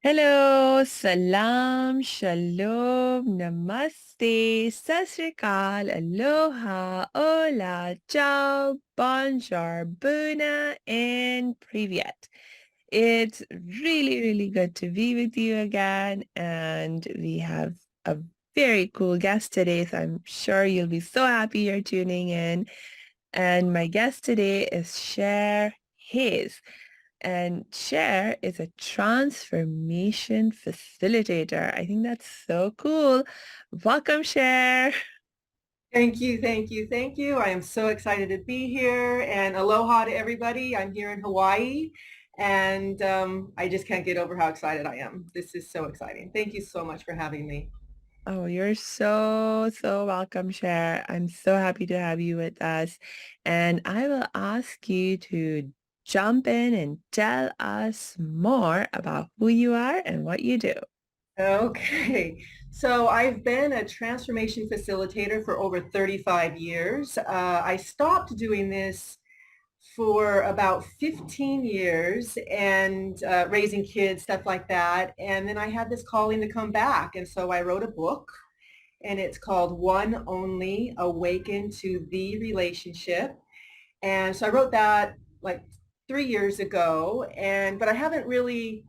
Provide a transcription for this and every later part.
Hello, salam, shalom, namaste, sat sri akal, aloha, hola, ciao, bonjour, buna, and privyet. It's really, really good to be with you again, and we have a very cool guest today, so I'm sure you'll be so happy you're tuning in. And my guest today is Cher Hayes. And Cher is a transformation facilitator. I think that's so cool. Welcome, Cher. Thank you, thank you, thank you. I am so excited to be here and aloha to everybody. I'm here in Hawaii and I just can't get over how excited I am. This is so exciting. Thank you so much for having me. Oh, you're so, so welcome, Cher. I'm so happy to have you with us. And I will ask you to jump in and tell us more about who you are and what you do. Okay, so I've been a transformation facilitator for over 35 years. I stopped doing this for about 15 years and raising kids, stuff like that. And then I had this calling to come back. And so I wrote a book and it's called One Only Awaken to the Relationship. And so I wrote that like 3 years ago, but I haven't really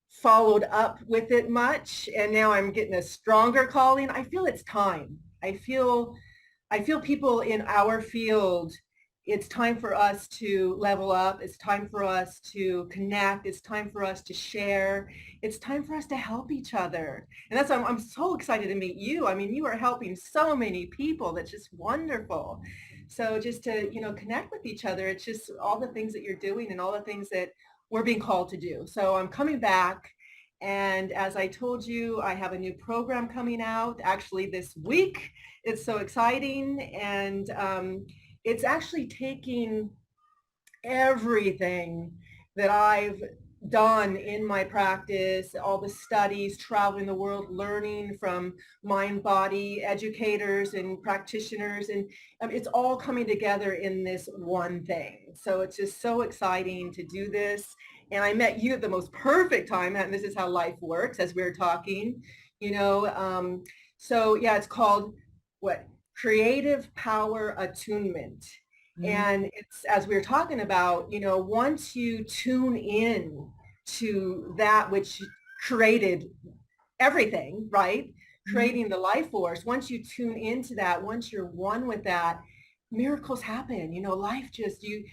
followed up with it much. And now I'm getting a stronger calling. I feel it's time. I feel people in our field, it's time for us to level up. It's time for us to connect. It's time for us to share. It's time for us to help each other. And I'm so excited to meet you. I mean, you are helping so many people. That's just wonderful. So just to, connect with each other, it's just all the things that you're doing and all the things that we're being called to do. So I'm coming back. And as I told you, I have a new program coming out actually this week. It's so exciting. And it's actually taking everything that I've done in my practice, all the studies, traveling the world, learning from mind body educators and practitioners. And it's all coming together in this one thing. So it's just so exciting to do this. And I met you at the most perfect time. And this is how life works as we were talking, you know. So yeah, it's called what? Creative Power Attunement. And it's, as we were talking about, once you tune in to that which created everything, right? Mhm. Creating the life force, once you tune into that, once you're one with that, miracles happen. Life just, you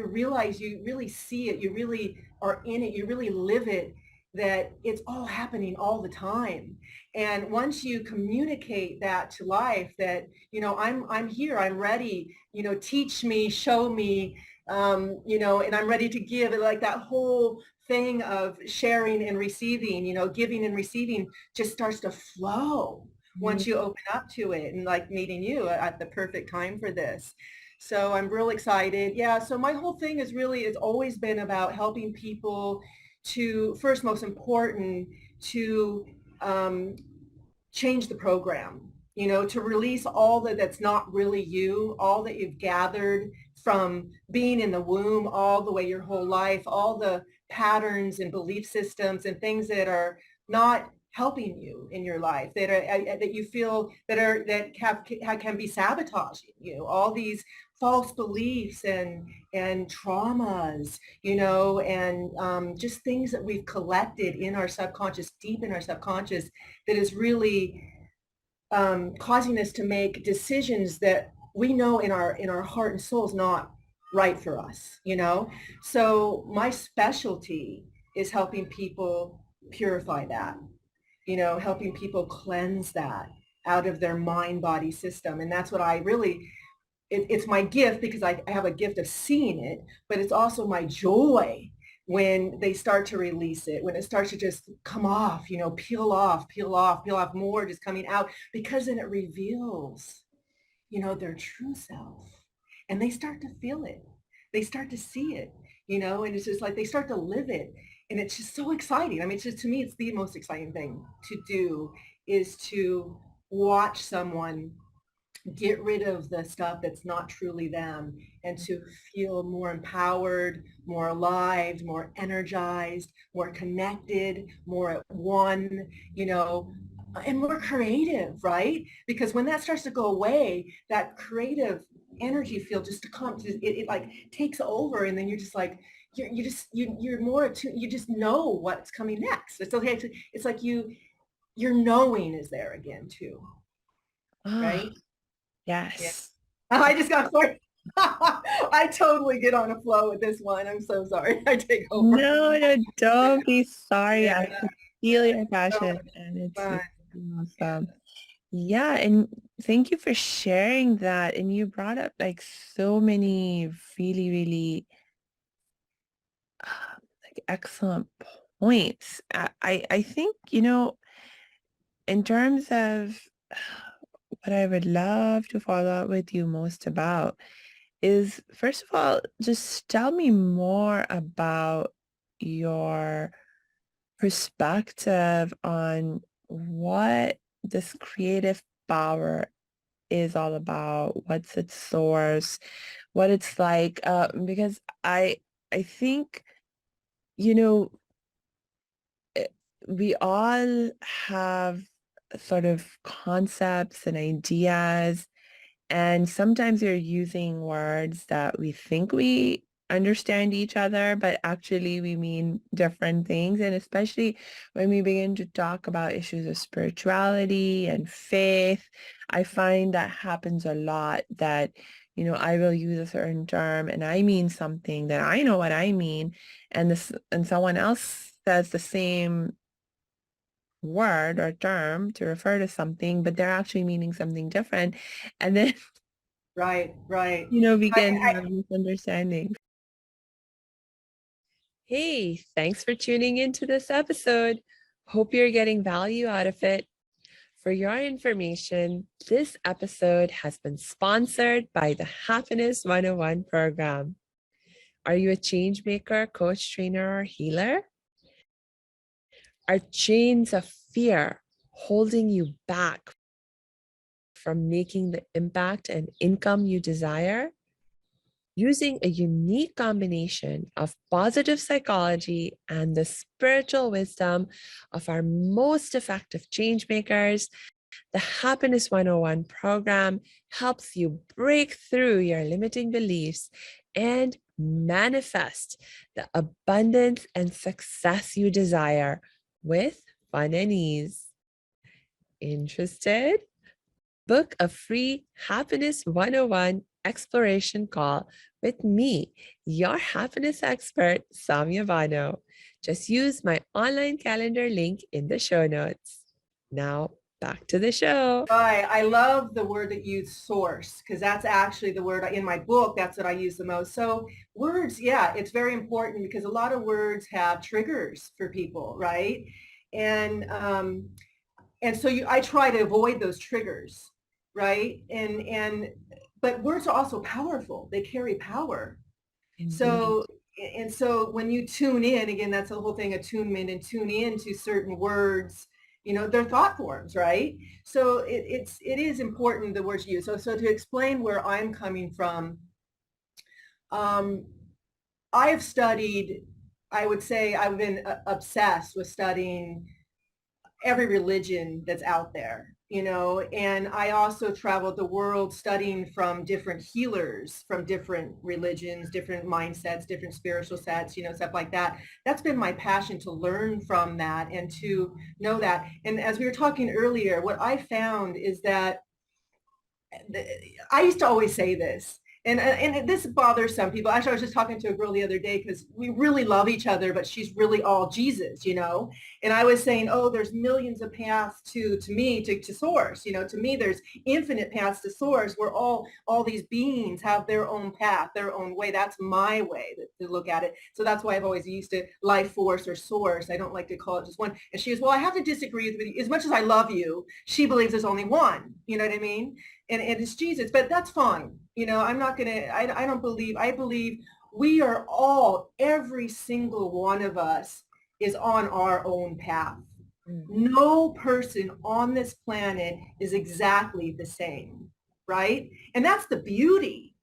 realize, you really see it, you really are in it, you really live it, that it's all happening all the time. And once you communicate that to life, that I'm here, I'm ready, teach me, show me, and I'm ready to give it, like that whole thing of sharing and receiving, giving and receiving just starts to flow once you open up to it, and like meeting you at the perfect time for this. So I'm real excited. Yeah. So my whole thing is really, it's always been about helping people to, first, most important, to um, change the program, to release all that's not really you, all that you've gathered from being in the womb all the way your whole life, all the patterns and belief systems and things that are not helping you in your life, that you feel that can be sabotaging you, all these false beliefs and traumas, and just things that we've collected in our subconscious, deep in our subconscious, that is really causing us to make decisions that we know in our heart and soul is not right for us. So my specialty is helping people purify that, helping people cleanse that out of their mind body system. And that's what I really, it's my gift, because I have a gift of seeing it, but it's also my joy when they start to release it, when it starts to just come off, peel off, peel off, peel off, more just coming out, because then it reveals, their true self, and they start to feel it. They start to see it, and it's just like they start to live it. And it's just so exciting. I mean, it's just, to me, it's the most exciting thing to do, is to watch someone get rid of the stuff that's not truly them, and to feel more empowered, more alive, more energized, more connected, more at one, you know, and more creative, right? Because when that starts to go away, that creative energy field just comes, it like takes over, and then you're just like, you're more attuned, you just know what's coming next. It's okay. It's like your knowing is there again too, Ah, right? Yeah. yes. I just got sorry. I totally get on a flow with this one. I'm so sorry. I take over. No, no, don't be sorry. Yeah, I could feel your so passion much and it's fun. awesome. Yeah, and thank you for sharing that. And you brought up like so many really, really like excellent points. I think, in terms of what I would love to follow up with you most about is, first of all, just tell me more about your perspective on what this creative power is all about, what's its source, what it's like. Because I think, you know, eh, we all have sort of concepts and ideas. And sometimes we're using words that we think we understand each other, but actually we mean different things. And especially when we begin to talk about issues of spirituality and faith, I find that happens a lot that, I will use a certain term and I mean something that I know what I mean, and someone else says the same word or term to refer to something, but they're actually meaning something different. And then Right, right. we I, can I, have misunderstanding. Hey, thanks for tuning into this episode. Hope you're getting value out of it. For your information, this episode has been sponsored by the Happiness 101 program. Are you a change maker, coach, trainer, or healer? Are chains of fear holding you back from making the impact and income you desire? Using a unique combination of positive psychology and the spiritual wisdom of our most effective change makers, the Happiness 101 program helps you break through your limiting beliefs and manifest the abundance and success you desire with fun and ease. Interested? Book a free Happiness 101 exploration call with me, your happiness expert, Samia Bano. Just use my online calendar link in the show notes. Now, back to the show. I love the word that you use, source, because that's actually the word in my book. That's what I use the most. So words, yeah, it's very important because a lot of words have triggers for people, right? And so I try to avoid those triggers, right? But words are also powerful. They carry power. Indeed. So when you tune in, again, that's the whole thing, attunement, and tune in to certain words, they're thought forms, right? So it is important the words you use. So to explain where I'm coming from, um, I've studied, I would say I've been obsessed with studying every religion that's out there, and I also traveled the world studying from different healers, from different religions, different mindsets, different spiritual sets, stuff like that. That's been my passion, to learn from that and to know that. And as we were talking earlier, what I found is that I used to always say this, and this bothers some people. Actually, I was just talking to a girl the other day because we really love each other, but she's really all Jesus, And I was saying, oh, there's millions of paths to me, to source. To me, there's infinite paths to source, where all these beings have their own path, their own way. That's my way to look at it. So that's why I've always used it life force or source. I don't like to call it just one. And she goes, well, I have to disagree with you. As much as I love you, she believes there's only one. You know what I mean? And it's Jesus, but that's fine. I'm not going to, I don't believe, I believe we are all, every single one of us is on our own path. Mm. No person on this planet is exactly the same, right? And that's the beauty,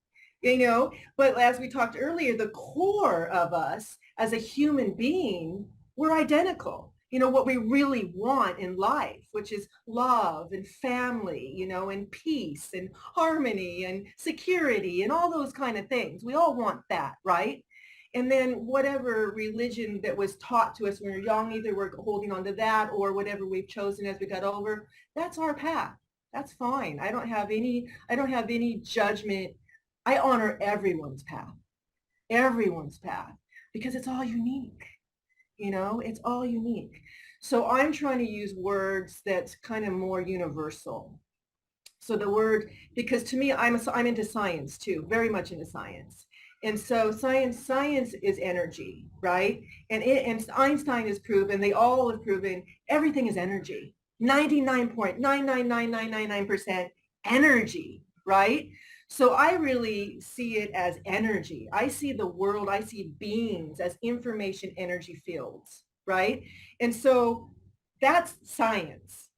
but as we talked earlier, the core of us as a human being, we're identical. What we really want in life, which is love and family, and peace and harmony and security and all those kind of things. We all want that, right? And then whatever religion that was taught to us when we were young, either we're holding on to that or whatever we've chosen as we got older, that's our path. That's fine. I don't have any judgment. I honor everyone's path, because it's all unique. It's all unique. So I'm trying to use words that's kind of more universal. So the word, because to me, I'm into science too, very much into science. And so science is energy, right? And Einstein has proven, they all have proven, everything is energy. 99.99999% energy, right? So I really see it as energy. I see the world, I see beings as information energy fields, right? And so that's science.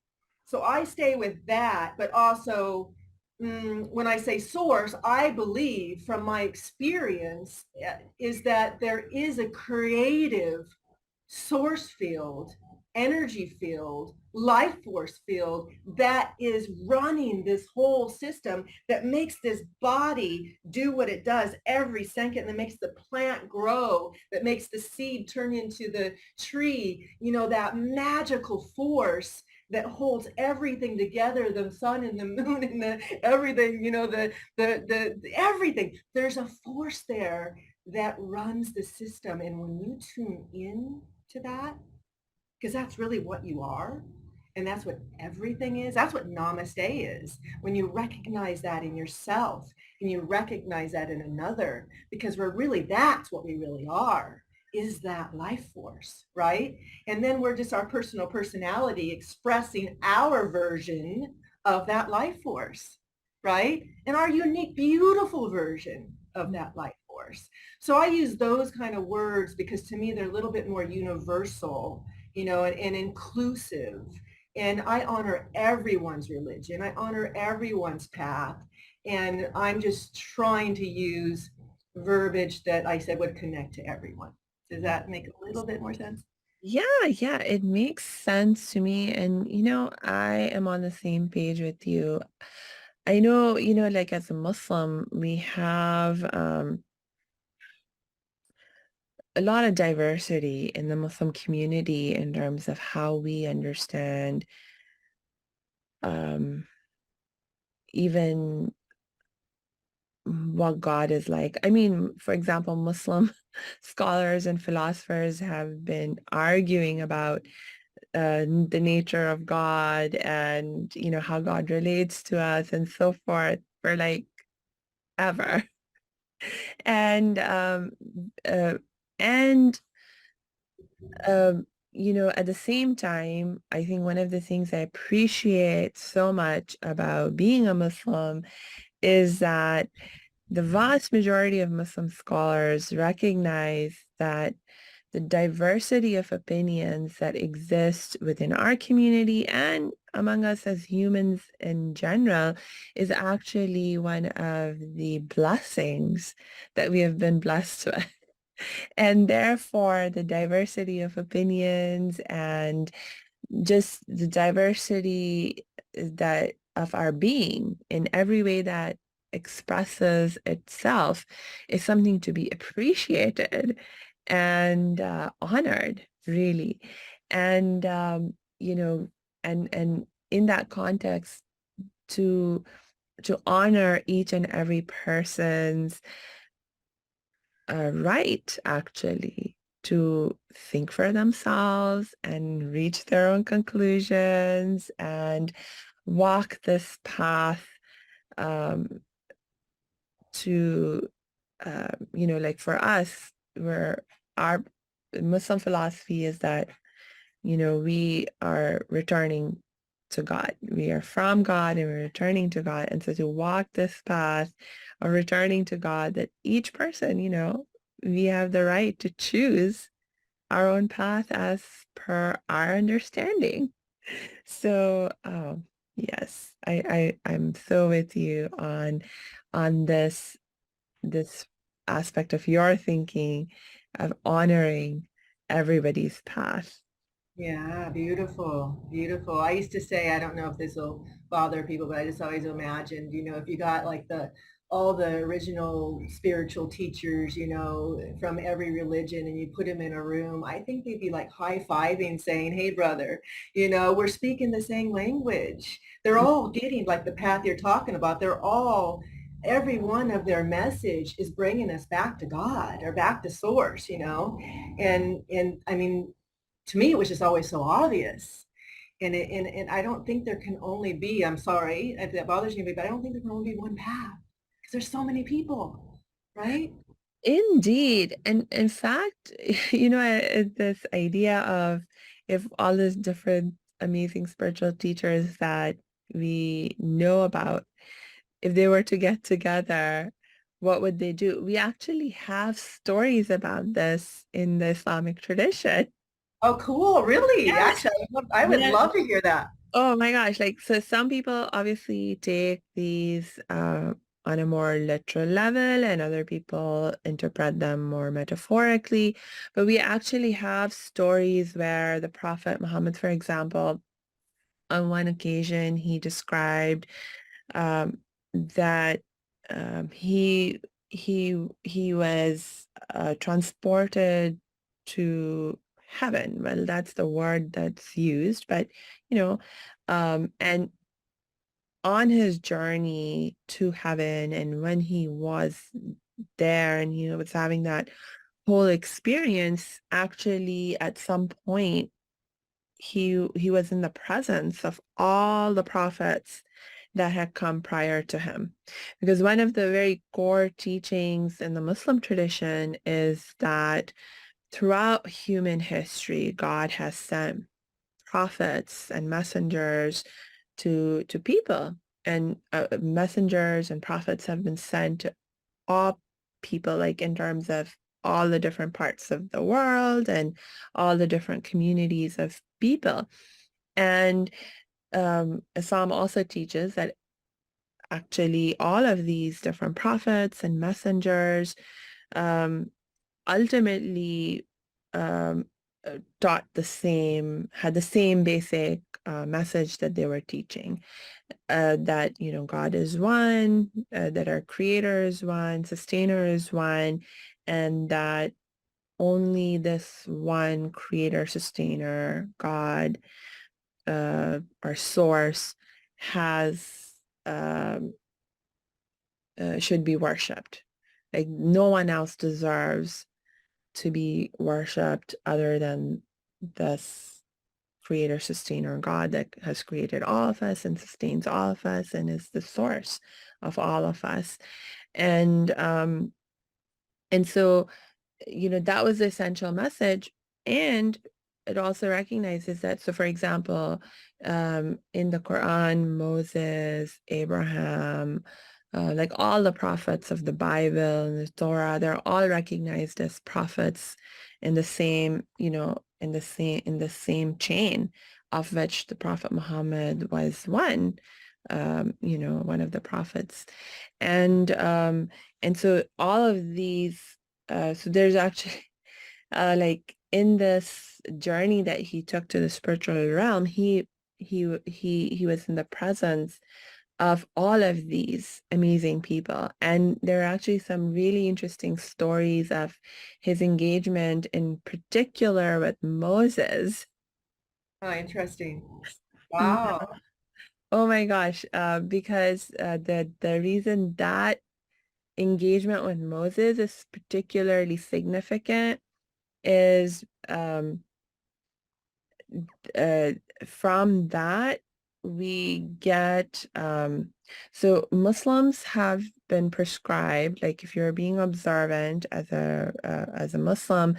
So I stay with that, but also when I say source, I believe from my experience is that there is a creative source field, energy field, life force field that is running this whole system, that makes this body do what it does every second, that makes the plant grow, that makes the seed turn into the tree, that magical force that holds everything together, the sun and the moon and the everything, the everything. There's a force there that runs the system. And when you tune in to that, because that's really what you are, and that's what everything is, that's what namaste is. When you recognize that in yourself and you recognize that in another, because that's what we really are, is that life force, right? And then we're just our personal personality expressing our version of that life force, right? And our unique, beautiful version of that life force. So I use those kind of words because to me, they're a little bit more universal, and inclusive. And I honor everyone's religion. I honor everyone's path. And I'm just trying to use verbiage that I said would connect to everyone. Does that make a little bit more sense? Yeah, yeah, it makes sense to me. And, I am on the same page with you. I know, like as a Muslim, we have a lot of diversity in the Muslim community in terms of how we understand um, even what God is like. I mean, for example, Muslim scholars and philosophers have been arguing about the nature of God and, how God relates to us and so forth for like ever. And uh, and at the same time, I think one of the things I appreciate so much about being a Muslim is that the vast majority of Muslim scholars recognize that the diversity of opinions that exist within our community and among us as humans in general is actually one of the blessings that we have been blessed with. And therefore, the diversity of opinions and just the diversity that of our being in every way that expresses itself is something to be appreciated and honored, really. And and in that context, to honor each and every person's right, actually, to think for themselves and reach their own conclusions and walk this path um, to, like for us, where our Muslim philosophy is that, we are returning to God. We are from God and we're returning to God. And so to walk this path of returning to God, that each person, we have the right to choose our own path as per our understanding. So, Yes, I'm so with you on this aspect of your thinking of honoring everybody's path. Yeah, beautiful, beautiful. I used to say, I don't know if this will bother people, but I just always imagined, if you got like the all the original spiritual teachers, from every religion and you put them in a room, I think they'd be like high-fiving saying, "Hey, brother, we're speaking the same language." They're all getting like the path you're talking about. Every one of their message is bringing us back to God or back to source. And I mean, to me, it was just always so obvious. And I don't think there can only be, I'm sorry if that bothers you, but I don't think there can only be one path because there's so many people, right? Indeed. And in fact, this idea of if all these different amazing spiritual teachers that we know about, if they were to get together, what would they do? We actually have stories about this in the Islamic tradition. Oh, cool. Really? Yes. Actually, I would Yeah. love to hear that. Oh my gosh. Like, so some people obviously take these on a more literal level, and other people interpret them more metaphorically. But we actually have stories where the Prophet Muhammad, for example, on one occasion, he described um, that he was transported to heaven. Well, that's the word that's used, but you know, and on his journey to heaven, and when he was there, and was having that whole experience, actually, at some point he was in the presence of all the prophets that had come prior to him. Because one of the very core teachings in the Muslim tradition is that throughout human history, God has sent prophets and messengers to people. And messengers and prophets have been sent to all people, like in terms of all the different parts of the world and all the different communities of people. And Islam also teaches that actually all of these different prophets and messengers um, ultimately taught had the same basic message that they were teaching, that, God is one, that our creator is one, sustainer is one, and that only this one creator, sustainer, God, our source, has um, should be worshipped. Like no one else deserves to be worshipped other than this creator, sustainer God that has created all of us and sustains all of us and is the source of all of us. And so that was the essential message. And it also recognizes that, so for example, in the Quran, Moses, Abraham, like all the prophets of the Bible and the Torah, they're all recognized as prophets in the same, in the same chain, of which the Prophet Muhammad was one, one of the prophets. And so all of these, so there's actually like in this journey that he took to the spiritual realm, he was in the presence of all of these amazing people. And there are actually some really interesting stories of his engagement in particular with Moses. Oh, interesting. Yeah. Wow. Oh my gosh, because the reason that engagement with Moses is particularly significant is uh, from that we get so Muslims have been prescribed, like if you're being observant as a Muslim,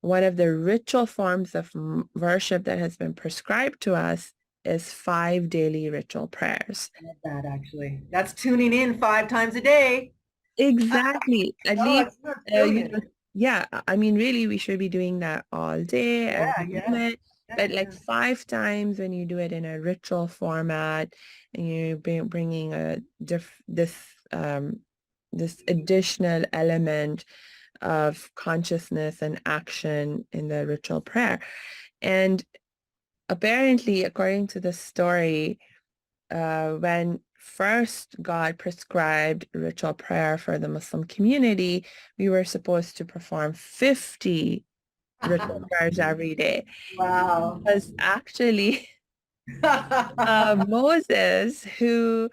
one of the ritual forms of worship that has been prescribed to us is 5 daily ritual prayers. I love that actually. That's tuning in 5 times a day. Exactly. At Oh, least, that's uh, you brilliant. know, yeah, I mean, really, we should be doing that all day, every Yeah, yes. moment. Yeah, but like yeah. 5 times when you do it in a ritual format and you're bringing a this additional element of consciousness and action in the ritual prayer. And apparently, according to the story, when first God prescribed ritual prayer for the Muslim community, we were supposed to perform 50 ritual prayers every day. Wow. Was actually Moses who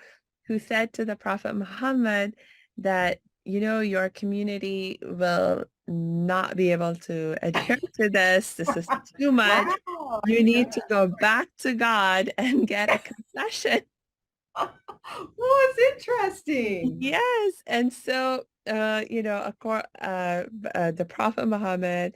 said to the Prophet Muhammad that, your community will not be able to adhere to this. This is too much. Wow, I You didn't know need to go back to God and get a concession. that. Oh, it's interesting. Yes. And so, the Prophet Muhammad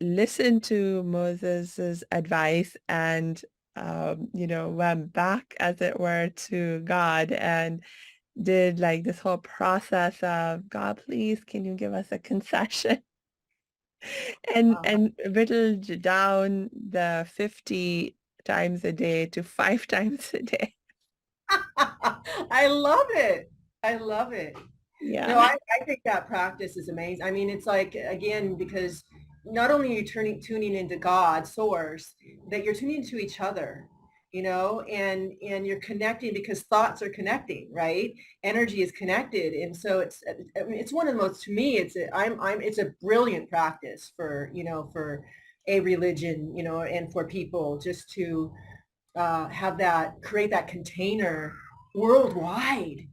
listened to Moses's advice and, went back, as it were, to God and did like this whole process of, God, please, can you give us a concession? And Wow. and whittled down the 50 times a day to 5 times a day. I love it. I love it. No, Yeah. I think that practice is amazing. I mean, it's like, again, because not only are you tuning into God, source, that you're tuning to each other, and you're connecting because thoughts are connecting, right? Energy is connected. And so I mean, it's one of the most, to me, it's a brilliant practice for a religion, and for people just to create that container worldwide,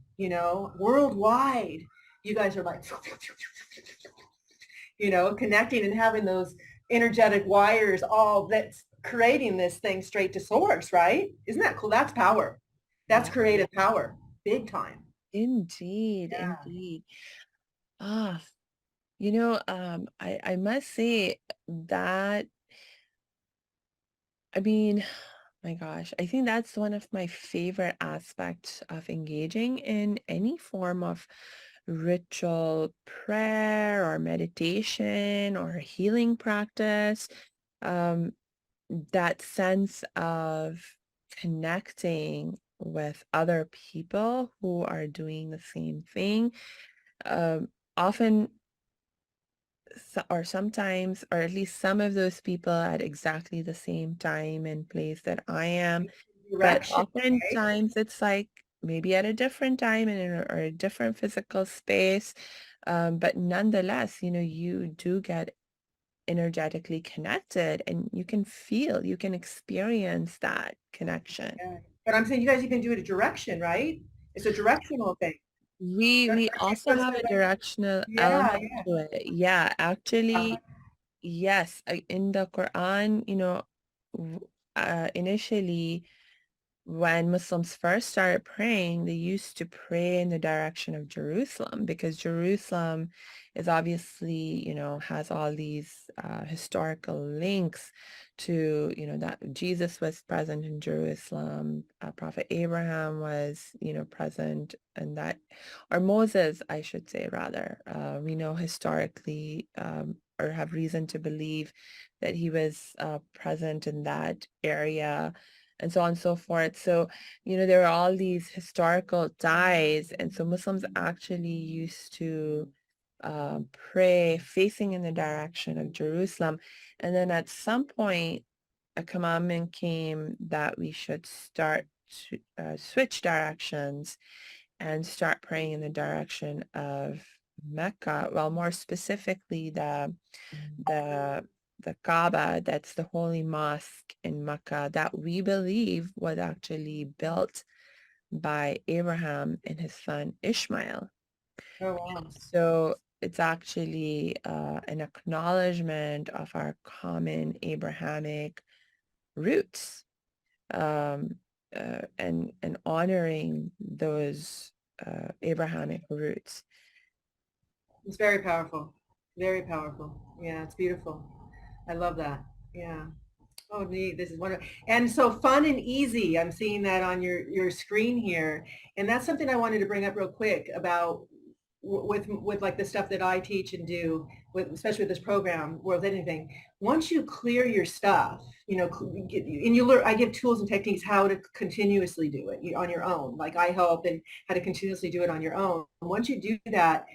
worldwide. You guys are like, connecting and having those energetic wires all that's creating this thing straight to source, right? Isn't that cool? That's power. That's Yeah. creative power, big time. Indeed, Yeah. indeed. Ah, I must say that, I mean, my gosh, I think that's one of my favorite aspects of engaging in any form of ritual prayer or meditation or healing practice. Um, that sense of connecting with other people who are doing the same thing. Often or sometimes, or at least some of those people at exactly the same time and place that I am. But Direction, right? oftentimes it's like maybe at a different time and or a different physical space. But nonetheless, you do get energetically connected and you can experience that connection. Yeah. But I'm saying you guys even do it a direction, right? It's a directional thing. We also have a directional Yeah, element to it. Yeah, actually, yes, in the Quran, w- initially when Muslims first started praying, they used to pray in the direction of Jerusalem because Jerusalem is obviously, has all these historical links to, that Jesus was present in Jerusalem, Prophet Abraham was, present and that, or Moses, I should say, rather. We know historically, or have reason to believe that he was present in that area and so on and so forth. So, there are all these historical ties. And so Muslims actually used to pray facing in the direction of Jerusalem. And then at some point, a commandment came that we should start to switch directions and start praying in the direction of Mecca. Well, more specifically, the the Kaaba, that's the holy mosque in Mecca that we believe was actually built by Abraham and his son Ishmael. oh wow. So it's actually an acknowledgement of our common Abrahamic roots, um, and honoring those Abrahamic roots. It's very powerful. Very powerful. Yeah, it's beautiful. I love that. Yeah. Oh, neat. This is wonderful. And so fun and easy. I'm seeing that on your screen here. And that's something I wanted to bring up real quick about with like the stuff that I teach and do, with especially with this program or with anything. Once you clear your stuff, and you learn, I give tools and techniques how to continuously do it on your own. Like I help and how to continuously do it on your own. Once you do that,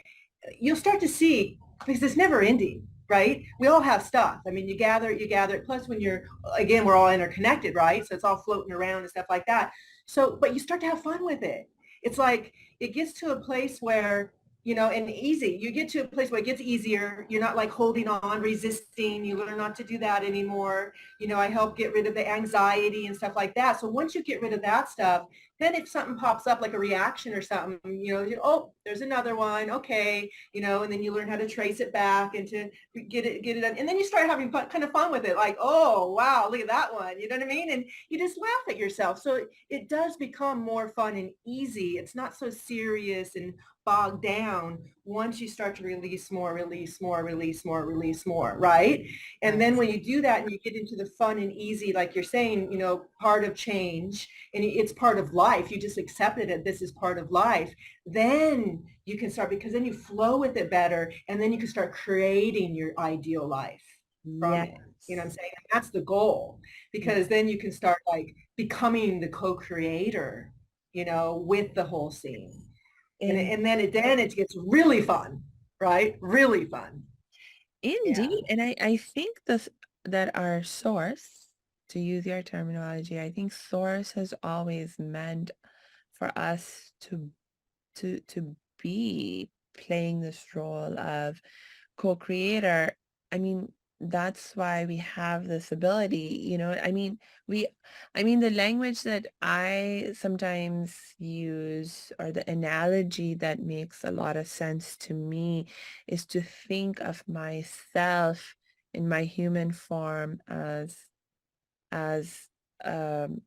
you'll start to see, because it's never ending, right? We all have stuff. I mean, you gather it. Plus when you're, again, we're all interconnected, right? So it's all floating around and stuff like that. So, but you start to have fun with it. It's like, it gets to a place where, and easy, you get to a place where it gets easier. You're not like holding on, resisting. You learn not to do that anymore. I help get rid of the anxiety and stuff like that. So once you get rid of that stuff, then if something pops up like a reaction or something, oh, there's another one. Okay. And then you learn how to trace it back and to get it done. And then you start having kind of fun with it. Like, oh, wow, look at that one. You know what I mean? And you just laugh at yourself. So it does become more fun and easy. It's not so serious and bogged down once you start to release more, release more, release more, release more, right? And then Yes. when you do that and you get into the fun and easy, like you're saying, part of change, and it's part of life. You just accepted it. This is part of life. Then you can start, because then you flow with it better, and then you can start creating your ideal life from it. You know what I'm Yes. saying? And that's the goal, because then you can start like becoming the co-creator, with the whole scene. And, And and then it gets really fun, right? Really fun. Yeah. indeed. And I think that our source, to use your terminology, I think source has always meant for us to be playing this role of co-creator. I mean, that's why we have this ability, we the language that I sometimes use, or the analogy that makes a lot of sense to me, is to think of myself in my human form as um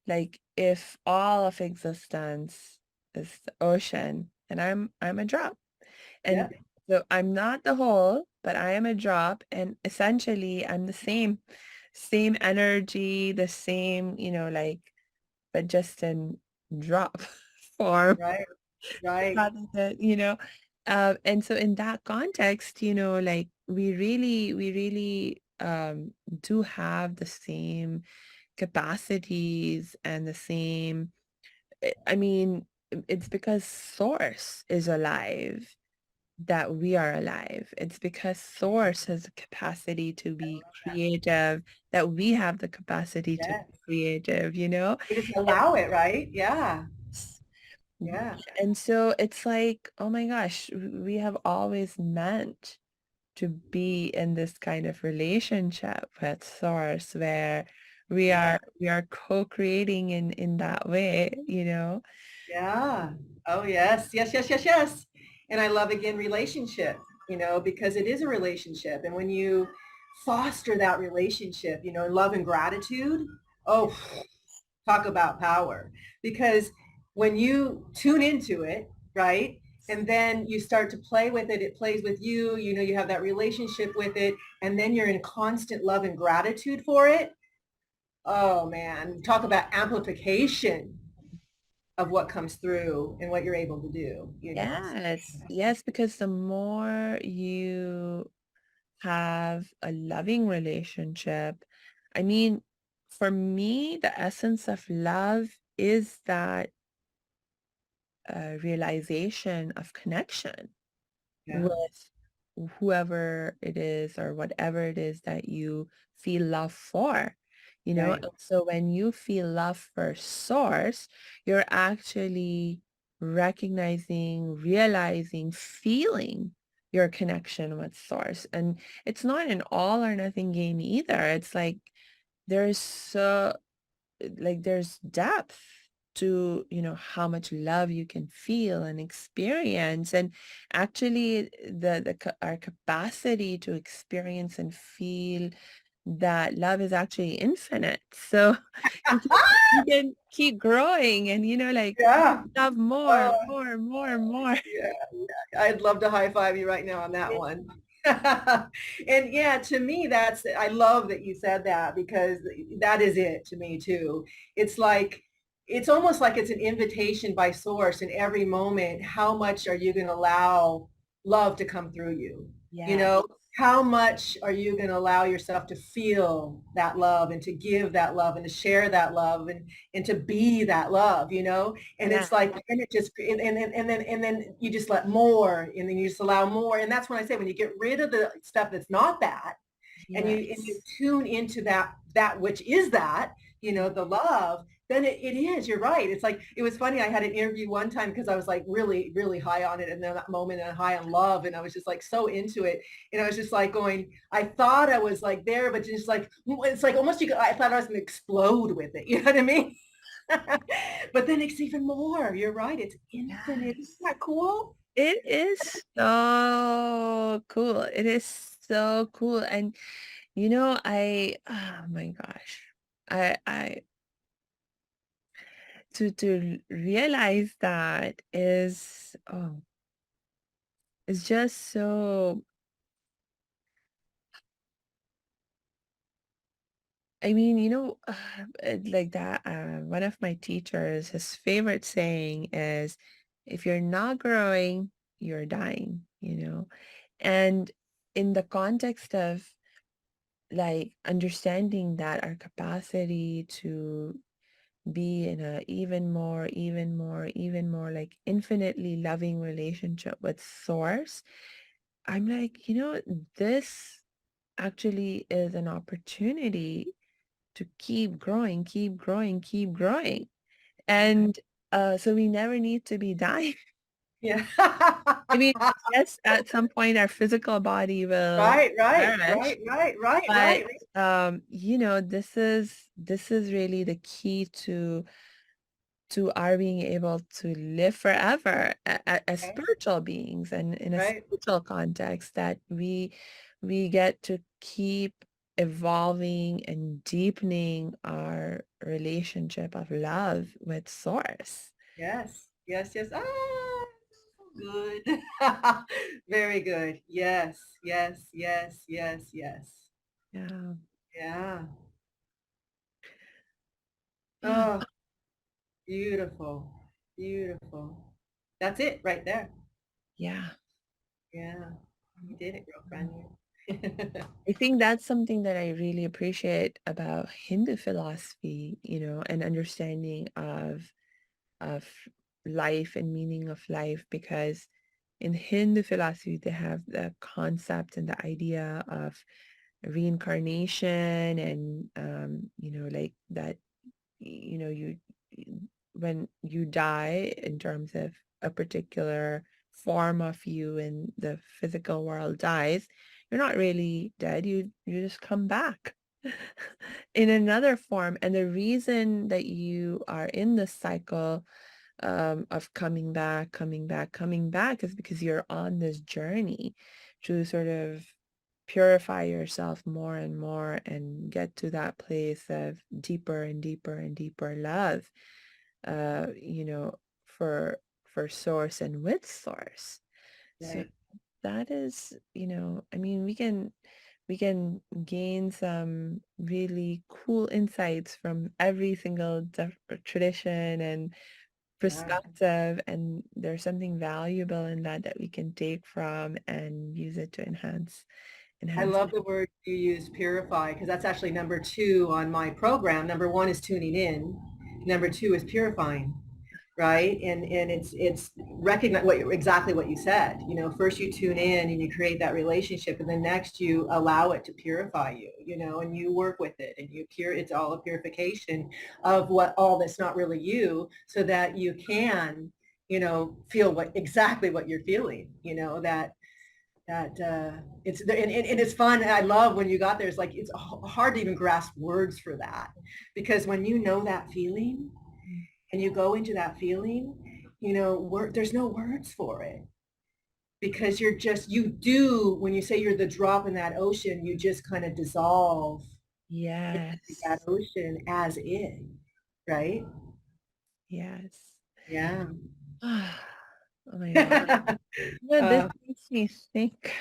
like if all of existence is the ocean and I'm a drop. Yeah. And so I'm not the whole, but I am a drop, and essentially I'm the same energy, the same, but just in drop form Right. Right. rather than, and so in that context, like we really do have the same capacities and the same. I mean, it's because source is alive that we are alive. It's because source has the capacity to be creative, that we have the capacity to be Yes. creative, you know? We just And allow it, right? Yeah. s- Yeah. and so it's like, oh my gosh, we have always meant to be in this kind of relationship with source where we Yeah. are we are co-creating in that way, you know? Yeah. Oh, yes. Yes, yes, yes, yes. And I love, again, relationship, because it is a relationship. And when you foster that relationship, love and gratitude, oh, talk about power. Because when you tune into it, right? And then you start to play with it, it plays with you, you have that relationship with it, and then you're in constant love and gratitude for it. Oh man, talk about amplification of what comes through and what you're able to do. So, Yes, yes, because the more you have a loving relationship, I mean, for me, the essence of love is that realization of connection yeah, with whoever it is or whatever it is that you feel love for, right. And so when you feel love for source, you're actually recognizing, realizing, feeling your connection with source. And it's not an all or nothing game either. It's like there's so there's depth to how much love you can feel and experience, and actually our capacity to experience and feel that love is actually infinite. So you can keep growing and like Yeah. love more, Oh, more, more, more. yeah. I'd love to high five you right now on that one. And yeah, to me, I love that you said that, because that is it to me too. It's like, it's almost like it's an invitation by source in every moment. How much are you going to allow love to come through you? You Yes. know, how much are you going to allow yourself to feel that love and to give that love and to share that love and to be that love, you know? And Yeah. it's like, and it just, and then you just let more, and then you just allow more. And that's when I say, when you get rid of the stuff that's not that, and you Yes. tune into that which is that, you know, the love, then it is, you're right. It's like, it was funny, I had an interview one time because I was like really really high on it, and then that moment, and high on love, and I was just like so into it, and I was just like going, I thought I was like there, but just like, it's like almost, I thought I was going to explode with it, you know what I mean? But then it's even more, you're right, it's infinite. Isn't Yes. that cool? It is so cool. It is so cool. And oh my gosh. I to realize that is just so, I mean, like that, one of my teachers, his favorite saying is, if you're not growing, you're dying, And in the context of like understanding that our capacity to be in a even more like infinitely loving relationship with source, I'm like, this actually is an opportunity to keep growing, keep growing, keep growing. Okay. And so we never need to be dying. Yeah. I mean, yes, at some point our physical body will Right, right, perish, right, right, right, but right. this is really the key to our being able to live forever as Okay, spiritual beings, and in a right. spiritual context, that we get to keep evolving and deepening our relationship of love with source. Yes, yes, yes. Ah, good. Very good. Yes, yes, yes, yes, yes. Yeah. Yeah. Yeah. Oh, beautiful. Beautiful. That's it right there. Yeah. Yeah. You did it, girlfriend. I think that's something that I really appreciate about Hindu philosophy, and understanding of life and meaning of life, because in Hindu philosophy they have the concept and the idea of reincarnation, and like that, you when you die, in terms of a particular form of you in the physical world dies, you're not really dead. You just come back in another form. And the reason that you are in this cycle of coming back, coming back, coming back is because you're on this journey to sort of purify yourself more and more and get to that place of deeper and deeper and deeper love, uh, you know, for source and with source. So Right. that is, I mean, we can gain some really cool insights from every single tradition and Yeah. perspective, and there's something valuable in that we can take from and use it to I enhance. love the word you use, purify, because that's actually number two on my program. Number one is tuning in. Number two is purifying, right? And it's recognize exactly what you said. You know, first you tune in and you create that relationship, and then next you allow it to purify you. You know, and you work with it, and you pure. It's all a purification of what all that's not really you, so that you can, feel exactly what you're feeling. You know that and it's fun. I love when you got there. It's like it's hard to even grasp words for that, because when you know that feeling and you go into that feeling, there's no words for it, because you do, when you say you're the drop in that ocean, you just kind of dissolve into that Yes. ocean as is, right? Yes. Yeah. Oh my God. This uh, makes me think.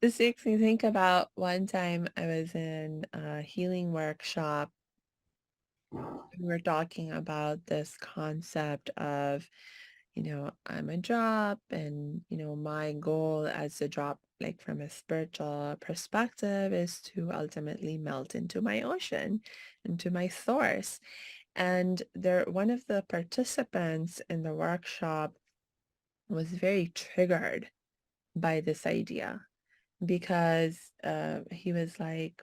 This makes me think about one time I was in a healing workshop, we're talking about this concept of, I'm a drop, and, my goal as a drop, like from a spiritual perspective, is to ultimately melt into my ocean, into my source. And one of the participants in the workshop was very triggered by this idea because he was like,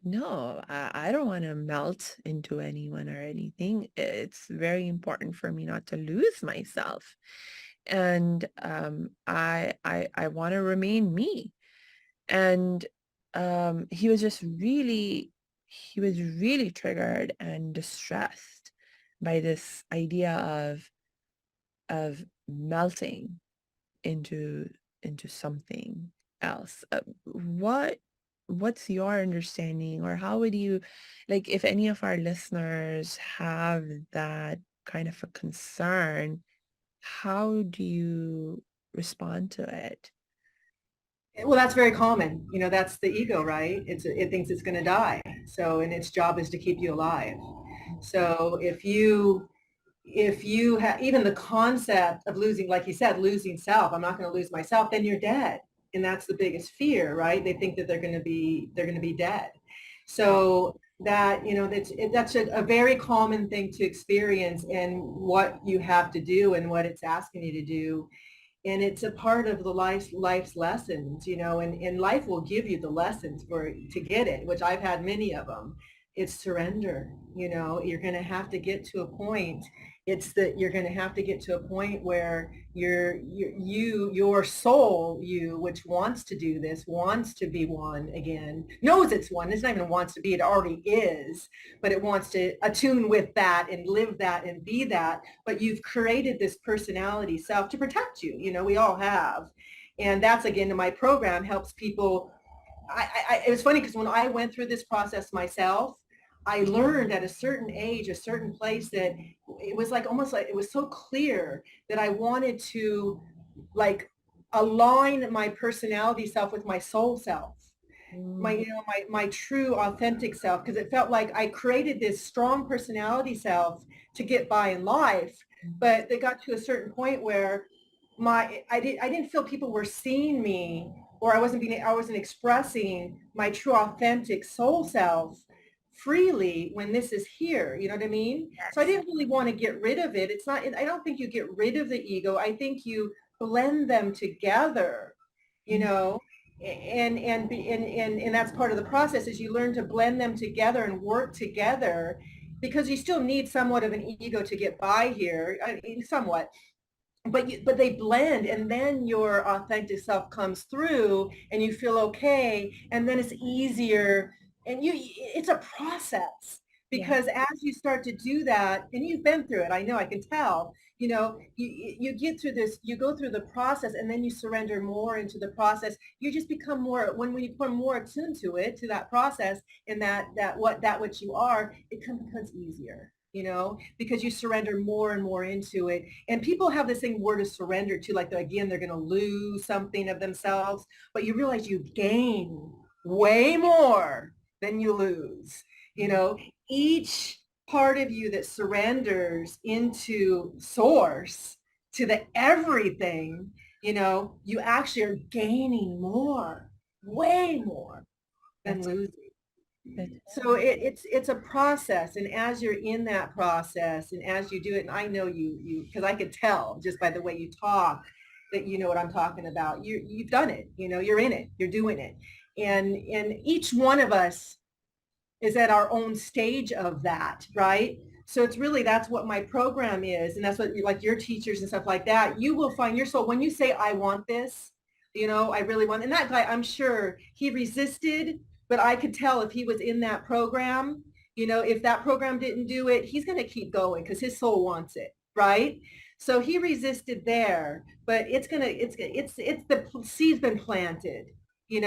no, I don't want to melt into anyone or anything. It's very important for me not to lose myself. And I want to remain me. And he was really triggered and distressed by this idea of melting into something else. What's your understanding, or how would you, like, if any of our listeners have that kind of a concern, how do you respond to it? Well, that's very common. That's the ego, right? It thinks it's going to die. So, and its job is to keep you alive. So if you have even the concept of losing, like you said, losing self, I'm not going to lose myself, then you're dead. And that's the biggest fear, right? They think that they're going to be dead. So that's a very common thing to experience, and what you have to do and what it's asking you to do. And it's a part of the life's lessons, and life will give you the lessons to get it, which I've had many of them. It's surrender. You're going to have to get to a point. It's that you're going to have to get to a point where your soul, which wants to do this, wants to be one again, knows it's one. It's not even wants to be, it already is, but it wants to attune with that and live that and be that. But you've created this personality self to protect you. We all have. And that's, again, my program helps people. It was funny because when I went through this process myself, I learned at a certain age, a certain place, that it was like almost like it was so clear that I wanted to, like, align my personality self with my soul self, my Mm, my true authentic self, because it felt like I created this strong personality self to get by in life. But they got to a certain point where I didn't feel people were seeing me, or I wasn't expressing my true authentic soul self freely when this is here. You know what I mean? So I yes. didn't really want to get rid of it. It's not, I don't think you get rid of the ego. I think you blend them together, you Mm, know, and that's part of the process, is you learn to blend them together and work together, because you still need somewhat of an ego to get by here, somewhat, but they blend, and then your authentic self comes through and you feel okay, and then it's easier. And it's a process, yeah. because as you start to do that, and you've been through it, I know, I can tell, you get through this, you go through the process, and then you surrender more into the process. You just become more, when you become more attuned to it, to that process, and that what you are, it becomes easier, because you surrender more and more into it. And people have this thing, word of surrender, to, like, again, they're going to lose something of themselves, but you realize you gain way more than you lose. Each part of you that surrenders into source, to the everything, you actually are gaining more, way more than That's losing. it. So it's a process, and as you're in that process, and as you do it, and I know you because I could tell just by the way you talk that you know what I'm talking about. You've done it. You're in it. You're doing it, and each one of us is at our own stage of that, right? So it's really, that's what my program is, and that's what, like, your teachers and stuff like that. You will find your soul when you say, I want this, I really want. And that guy, I'm sure he resisted, but I could tell if he was in that program, if that program didn't do it, he's going to keep going because his soul wants it, right? So he resisted there, but it's the seed's been planted, and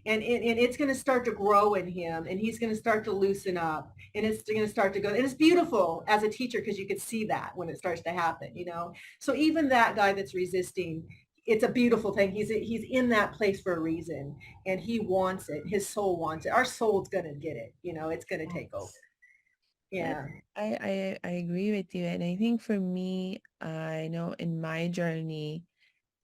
it's going to start to grow in him, and he's going to start to loosen up, and it's going to start to go. And it's beautiful as a teacher, because you could see that when it starts to happen. So even that guy that's resisting, it's a beautiful thing. He's in that place for a reason, and he wants it. His soul wants it. Our soul's going to get it. It's going to take over. I Yeah. I agree with you, and I think for me, I know in my journey,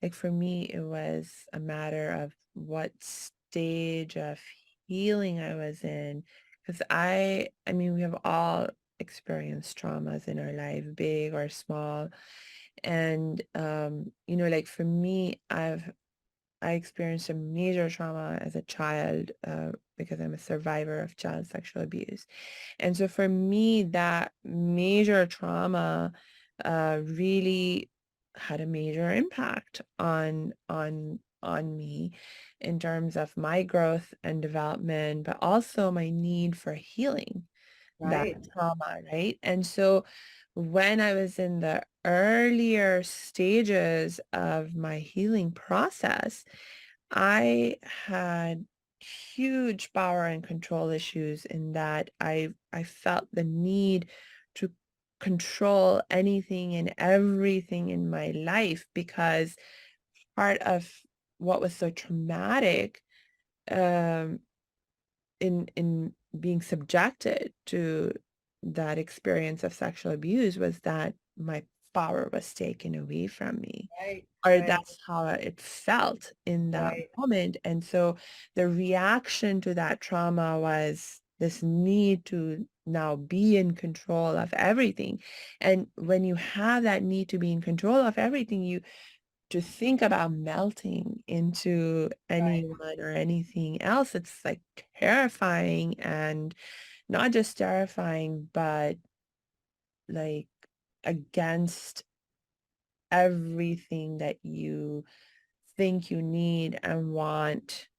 like for me, it was a matter of what stage of healing I was in, because I mean, we have all experienced traumas in our life, big or small, and like for me, I experienced a major trauma as a child because I'm a survivor of child sexual abuse. And so for me, that major trauma really had a major impact on me in terms of my growth and development, but also my need for healing that Right. trauma, right? And so when I was in the earlier stages of my healing process, I had huge power and control issues in that I felt the need to control anything and everything in my life because part of what was so traumatic um, in being subjected to that experience of sexual abuse was that my power was taken away from me, Right. or Right. that's how it felt in that Right. moment. And so the reaction to that trauma was this need to now be in control of everything. And when you have that need to be in control of everything, you to think about melting into Right. anyone or anything else, it's like terrifying, and not just terrifying, but like against everything that you think you need and want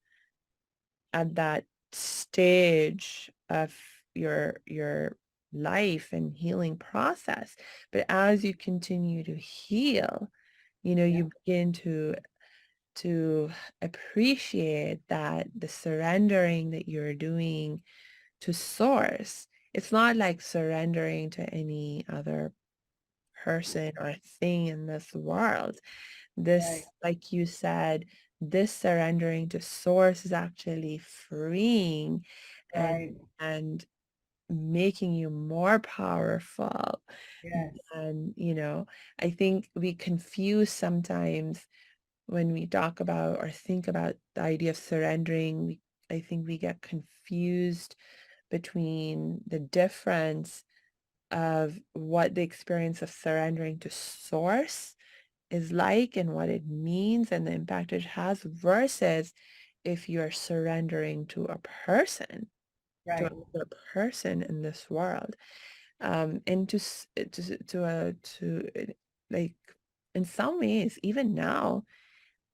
at that stage of your life and healing process. But as you continue to heal, Yeah. you begin to appreciate that the surrendering that you're doing to source, it's not like surrendering to any other person or thing in this world. Right. This, like you said, this surrendering to source is actually freeing and Right. and making you more powerful. Yes. And, I think we confuse sometimes when we talk about or think about the idea of surrendering, I think we get confused between the difference of what the experience of surrendering to source is like and what it means and the impact it has versus if you're surrendering to Right. a person in this world. And like in some ways, even now,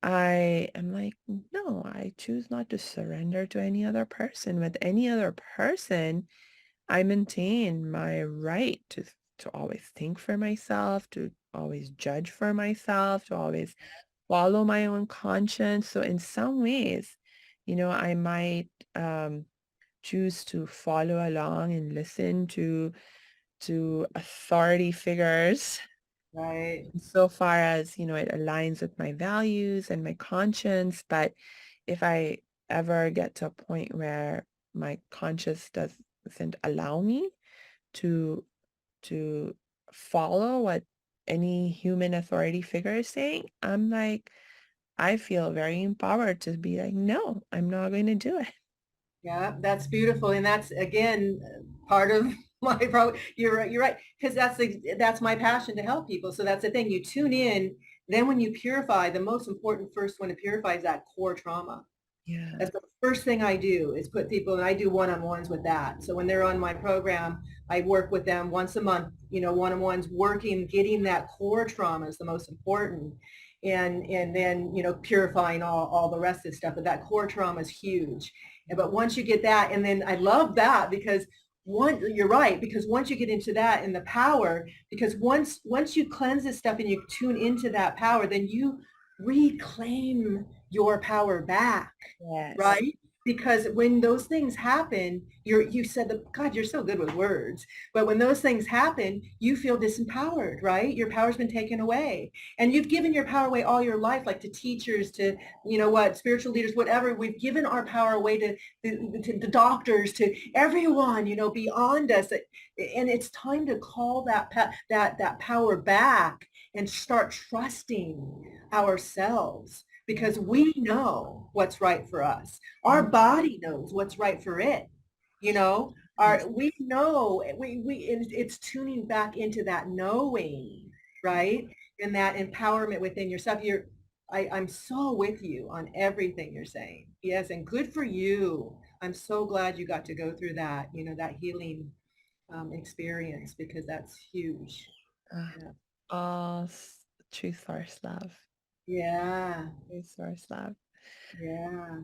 I am like, no, I choose not to surrender to any other person. With any other person, I maintain my right to always think for myself, to always judge for myself, to always follow my own conscience. So in some ways, I might um, choose to follow along and listen to authority figures Right. so far as, it aligns with my values and my conscience. But if I ever get to a point where my conscience doesn't allow me to to follow what any human authority figure is saying, I'm like, I feel very empowered to be like, no, I'm not going to do it. Yeah, that's beautiful, and that's again part of my problem. You're right. You're right, because that's my passion to help people. So that's the thing. You tune in. Then when you purify, the most important first one to purify is that core trauma. Yeah. That's the first thing I do is put people, and I do one-on-ones with that. So when they're on my program, I work with them once a month, one-on-ones, working, getting that core trauma is the most important. And then, purifying all the rest of the stuff. But that core trauma is huge. But once you get that, and then I love that because you're right, because once you get into that and the power, because once you cleanse this stuff and you tune into that power, then you reclaim your power back, Yes. right? because when those things happen, you said that, God, you're so good with words, but when those things happen, you feel disempowered, right? Your power's been taken away, and you've given your power away all your life, like to teachers, to, you know what, spiritual leaders, whatever. We've given our power away to the doctors, to everyone, you know, beyond us. And it's time to call that power back and start trusting ourselves, because we know what's right for us. Our body knows what's right for it. You know, Yes. we know, it's tuning back into that knowing, right? And that empowerment within yourself. I'm so with you on everything you're saying. Yes, and good for you. I'm so glad you got to go through that, you know, that healing experience, because that's huge. Uh, Yeah. all true source love. Yeah. True source love. Yeah.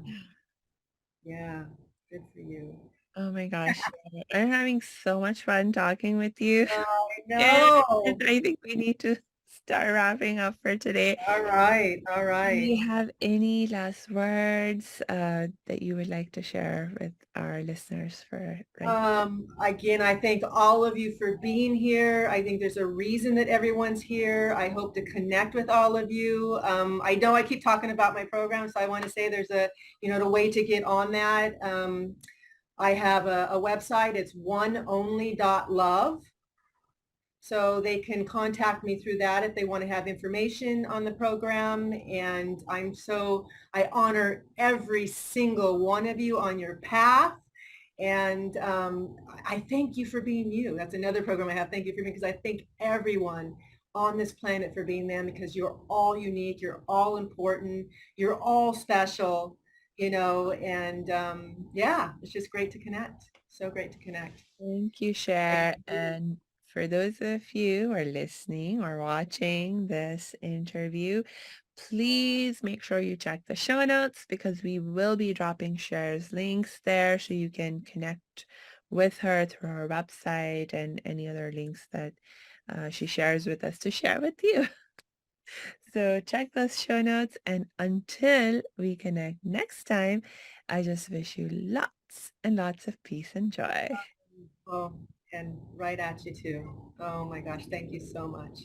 Yeah. Good for you. Oh my gosh. Yeah. I'm having so much fun talking with you. I And know. I think we need to start wrapping up for today. All right. All Do right. you have any last words that you would like to share with our listeners for right Again, I thank all of you for being here. I think there's a reason that everyone's here. I hope to connect with all of you. I know I keep talking about my program, so I want to say there's a, you know, the way to get on that. I have a website. It's oneonly.love. So they can contact me through that if they want to have information on the program. And I honor every single one of you on your path. And I thank you for being you. That's another program I have. Thank you for me, because I thank everyone on this planet for being them, because you're all unique. You're all important. You're all special, you know, and yeah, it's just great to connect. So great to connect. Thank you, Cher. And for those of you who are listening or watching this interview, please make sure you check the show notes because we will be dropping Cher's links there so you can connect with her through her website and any other links that she shares with us to share with you. So check those show notes. And until we connect next time, I just wish you lots and lots of peace and joy. Oh, and right at you too. Oh my gosh, thank you so much.